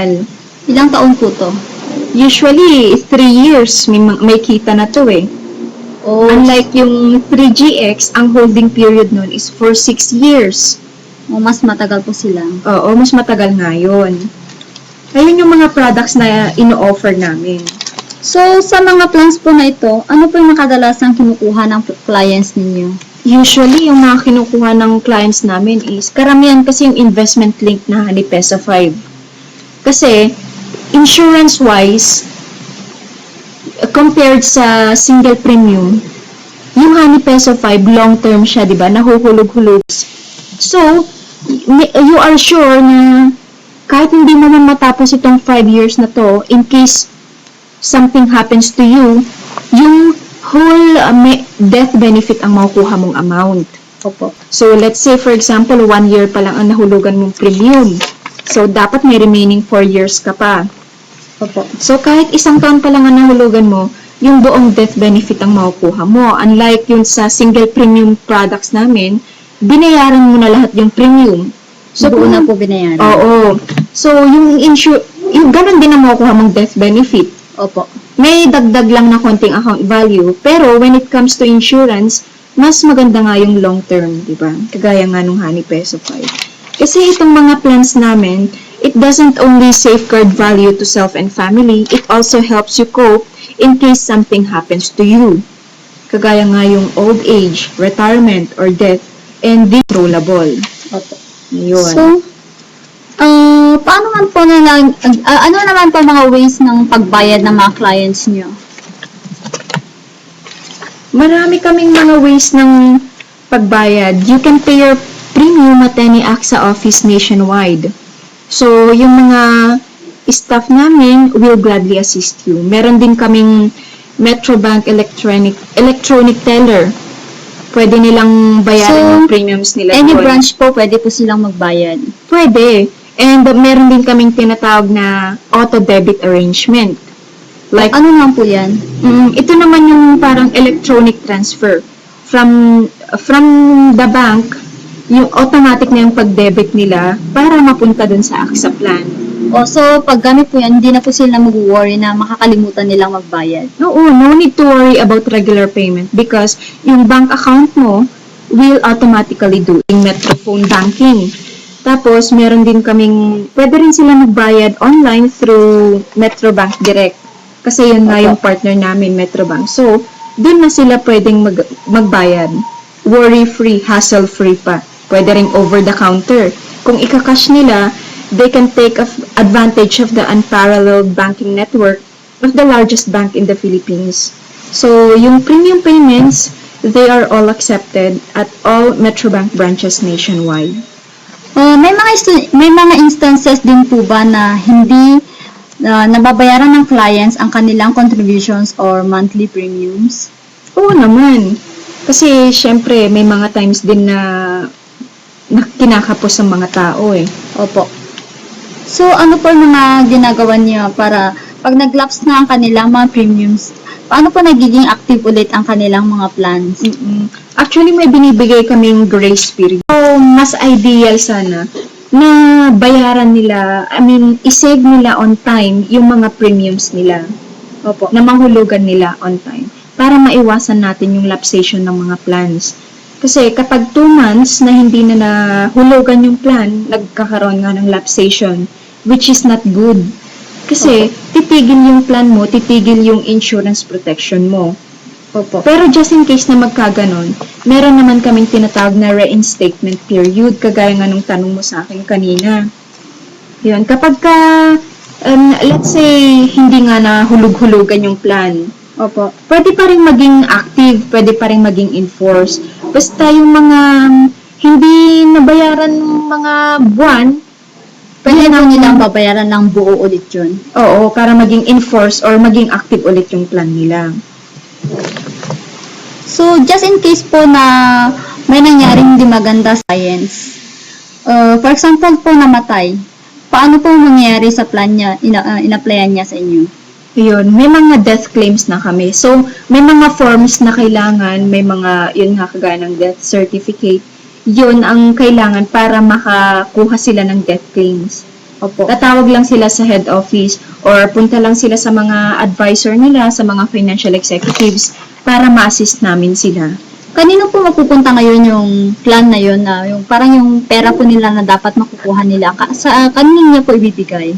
matagal. Ilang taon po to? Usually, 3 years may kita na to eh. O, Unlike yung 3GX, ang holding period nun is for 6 years. o mas matagal po sila. Oo, mas matagal nga yun. Ayun yung mga products na ino-offer namin. So, sa mga plans po na ito, ano po yung kadalasang kinukuha ng clients ninyo? Usually, yung mga kinukuha ng clients namin is, karamihan kasi yung investment link na ni Pesa 5. Kasi, insurance-wise, compared sa single premium, yung Honey Peso 5, long-term siya, di ba? Nahuhulog-hulog. So, you are sure na kahit hindi mo man matapos itong 5 years na to, in case something happens to you, yung whole death benefit ang makukuha mong amount. Opo. So, let's say, for example, 1 year pa lang ang nahulugan mong premium. So, dapat may remaining 4 years ka pa. Opo. So, kahit isang taon pa lang ang nahulugan mo, yung buong death benefit ang makukuha mo. Unlike yung sa single premium products namin, binayaran mo na lahat yung premium. So, buo na po binayaran. Oo. So, yung ganun din ang makukuha mong death benefit. Opo. May dagdag lang na konting account value, pero when it comes to insurance, mas maganda nga yung long term, di ba? Kagaya nga nung Honey Peso 5. Kasi itong mga plans namin, it doesn't only safeguard value to self and family, it also helps you cope in case something happens to you. Kagaya nga yung old age, retirement, or death, and controllable. Opo. Yun. So, paano man po ano naman po mga ways ng pagbayad ng mga clients nyo? Marami kaming mga ways ng pagbayad. You can pay your premium at any AXA office nationwide. So, yung mga staff namin will gladly assist you. Meron din kaming Metrobank electronic teller. Pwede nilang bayaran yung premiums nila. Any doon. branch po, pwede po silang magbayad. Pwede. And meron din kaming tinatawag na auto-debit arrangement. Like, Ano naman po yan? ito naman yung parang electronic transfer. From the bank, yung automatic na yung pag-debit nila para mapunta dun sa AXA plan. O, so, pag gamit po yan, hindi na po sila mag-worry na makakalimutan nilang magbayad. Oo, no need to worry about regular payment because yung bank account mo will automatically do yung Metrophone banking. Tapos, meron din kaming, pwede rin sila magbayad online through Metrobank Direct. Kasi yun nga yung partner namin, Metrobank. So, dun na sila pwedeng magbayad. Worry-free, hassle-free pa. Pwede rin over-the-counter. Kung ikakash nila, they can take advantage of the unparalleled banking network of the largest bank in the Philippines. So, yung premium payments, they are all accepted at all Metrobank branches nationwide. May mga instances din po ba na hindi nababayaran ng clients ang kanilang contributions or monthly premiums? Oo naman. Kasi, syempre, may mga times din na kinakapos ang mga tao eh. Opo. So, ano po yung mga ginagawa niyo para pag nag-lapse na ang kanilang mga premiums, paano po nagiging active ulit ang kanilang mga plans? Actually, may binibigay kaming grace period. So, mas ideal sana na bayaran nila, isave nila on time yung mga premiums nila. Opo. Na mahulugan nila on time para maiwasan natin yung lapsation ng mga plans. Kasi kapag 2 months na hindi na nahulugan yung plan, nagkakaroon nga ng lapsation, which is not good. Kasi titigil yung plan mo, titigil yung insurance protection mo. Opo. Pero just in case na magkaganon, meron naman kaming tinatawag na reinstatement period, kagaya nga nung tanong mo sa akin kanina. Yun, kapag ka, let's say, hindi nga nahulog-hulugan yung plan, Opo. pwede pa rin maging active, pwede pa rin maging enforce. Basta yung mga hindi nabayaran ng mga buwan, Pwede po nilang babayaran ng buo ulit yun. oo, para maging enforce or maging active ulit yung plan nila. So, just in case po na may nangyaring hindi maganda sa science, for example po namatay, paano po mangyayari sa plan niya, in-applyan niya sa inyo? Yun, may mga death claims na kami. So, may mga forms na kailangan, may mga, yun nga, kagaya ng death certificate. Yun ang kailangan para makakuha sila ng death claims. Opo. Tatawag lang sila sa head office or punta lang sila sa mga advisor nila, sa mga financial executives para ma-assist namin sila. Kanino po mapupunta ngayon yung plan na yun na yung parang yung pera po nila na dapat makukuha nila? Kanino niya po ibibigay?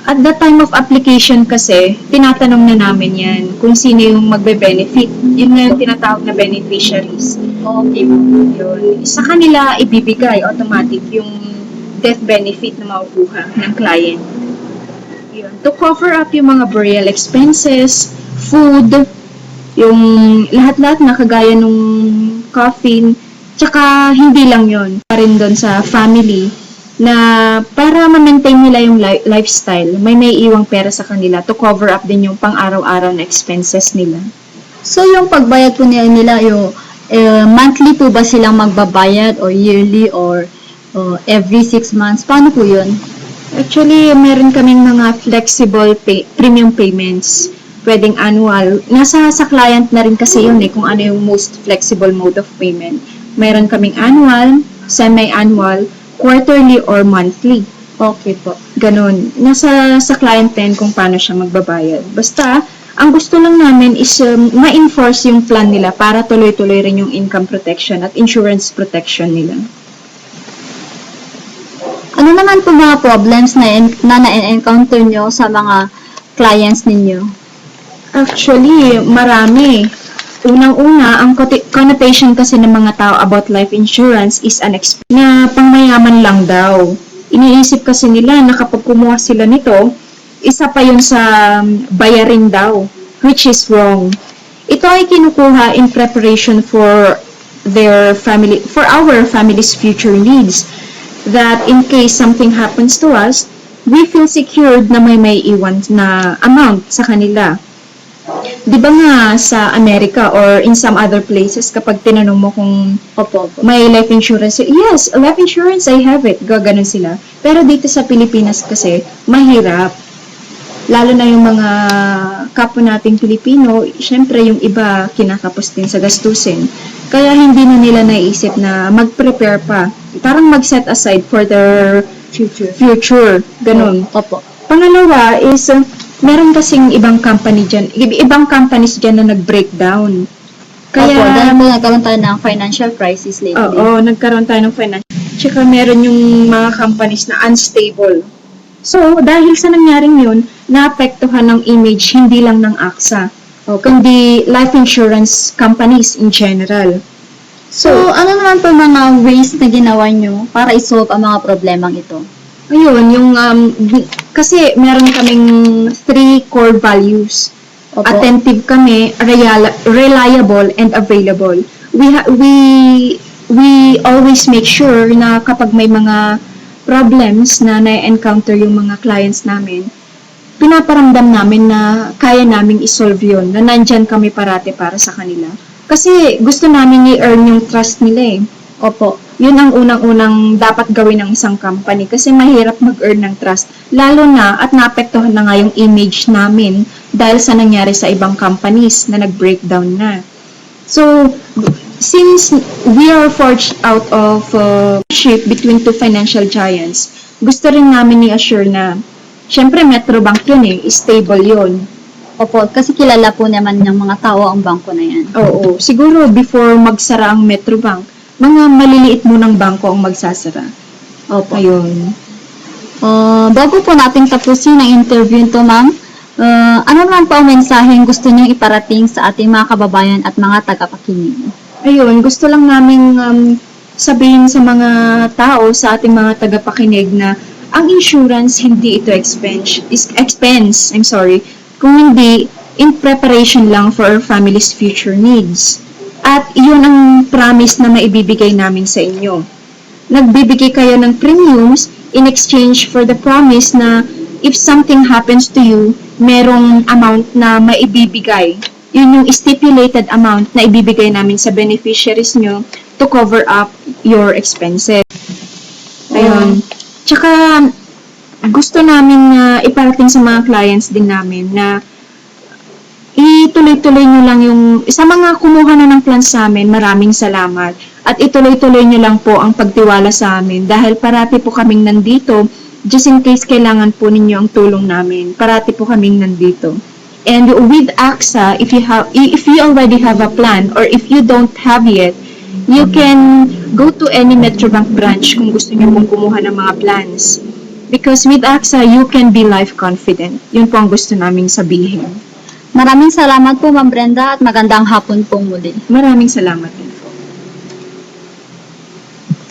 At the time of application kasi, tinatanong na namin yan kung sino yung magbe-benefit. Yun nga yung tinatawag na beneficiaries. Okay. Yun. Sa kanila ibibigay automatic yung death benefit na makukuha ng client. Yun. To cover up yung mga burial expenses, food, yung lahat-lahat na kagaya nung coffin, tsaka hindi lang yun, pa rin doon sa family na para ma-maintain nila yung lifestyle, may iwang pera sa kanila to cover up din yung pang-araw-araw na expenses nila. So, yung pagbayad po nila yung monthly po ba silang magbabayad or yearly or every 6 months? Paano po yun? Actually, meron kaming mga flexible premium payments. Pwedeng annual. Nasa sa client na rin kasi yun kung ano yung most flexible mode of payment. Meron kaming annual, semi-annual, quarterly, or monthly. Okay po. Ganon. Nasa sa client din kung paano siya magbabayad. Basta, ang gusto lang namin is ma-enforce yung plan nila para tuloy-tuloy rin yung income protection at insurance protection nila. Ano naman po mga problems na na-encounter nyo sa mga clients ninyo? Actually, marami. Unang-una, ang connotation kasi ng mga tao about life insurance is na pangmayaman lang daw. Iniisip kasi nila na kapag kumuha sila nito, isa pa yun sa bayarin daw, which is wrong. Ito ay kinukuha in preparation for our family's future needs. That in case something happens to us, we feel secured na may iwan na amount sa kanila. Di ba nga sa America or in some other places, kapag tinanong mo kung may life insurance, yes, life insurance, I have it. Gaganon sila. Pero dito sa Pilipinas kasi, mahirap. Lalo na yung mga kapwa nating Pilipino, syempre yung iba kinakapos din sa gastusin. Kaya hindi na nila naisip na mag-prepare pa. Parang mag-set aside for their future. Ganun. Opo. Pangalawa is, meron kasing ibang companies dyan na nag-breakdown. Kaya, opo, dahil mo nagkaroon tayo ng financial crisis lately. Oo, nagkaroon tayo ng financial. Tsaka meron yung mga companies na unstable. So, dahil sa nangyaring yun, naapektuhan ng image hindi lang ng AXA, kundi life insurance companies in general. So, ano naman po mga ways na ginawa nyo para isolve ang mga problemang ito? Ayun, yung kasi meron kaming 3 core values. Opo. Attentive kami, reliable, and available. We always make sure na kapag may mga problems na na-encounter yung mga clients namin, pinaparamdam namin na kaya naming isolve yun, na nandyan kami parate para sa kanila. Kasi gusto namin i-earn yung trust nila Opo. Yun ang unang-unang dapat gawin ng isang company kasi mahirap mag-earn ng trust. Lalo na at naapektuhan na nga yung image namin dahil sa nangyari sa ibang companies na nag-breakdown na. So, since we are forged out of partnership between 2 financial giants, gusto rin namin i-assure na syempre Metrobank yun stable yun. Opo, kasi kilala po naman ng mga tao ang bangko na yan. Oo, siguro before magsara ang Metrobank, mga maliliit munang bangko ang magsasara. Opo. Ayun. Bago po natin tapusin ang interview nito, ma'am, ano naman po ang mensaheng gusto niyong iparating sa ating mga kababayan at mga tagapakinig? Ayun, gusto lang namin sabihin sa mga tao, sa ating mga tagapakinig na ang insurance hindi ito expense, kung hindi in preparation lang for our family's future needs. At iyon ang promise na maibibigay namin sa inyo. Nagbibigay kayo ng premiums in exchange for the promise na if something happens to you, merong amount na maibibigay. Yun yung stipulated amount na ibibigay namin sa beneficiaries nyo to cover up your expenses. Ayun. Tsaka, gusto namin iparating sa mga clients din namin na ituloy-tuloy nyo lang sa mga kumuha na ng plans sa amin, maraming salamat. At ituloy-tuloy nyo lang po ang pagtiwala sa amin dahil parati po kaming nandito just in case kailangan po ninyo ang tulong namin. Parati po kaming nandito. And with AXA, if you already have a plan or if you don't have yet, you can go to any Metrobank branch kung gusto niyo pong kumuha ng mga plans. Because with AXA, you can be life confident. Yun po ang gusto naming sabihin. Maraming salamat po, Ma'am Brenda, at magandang hapon po muli. Maraming salamat.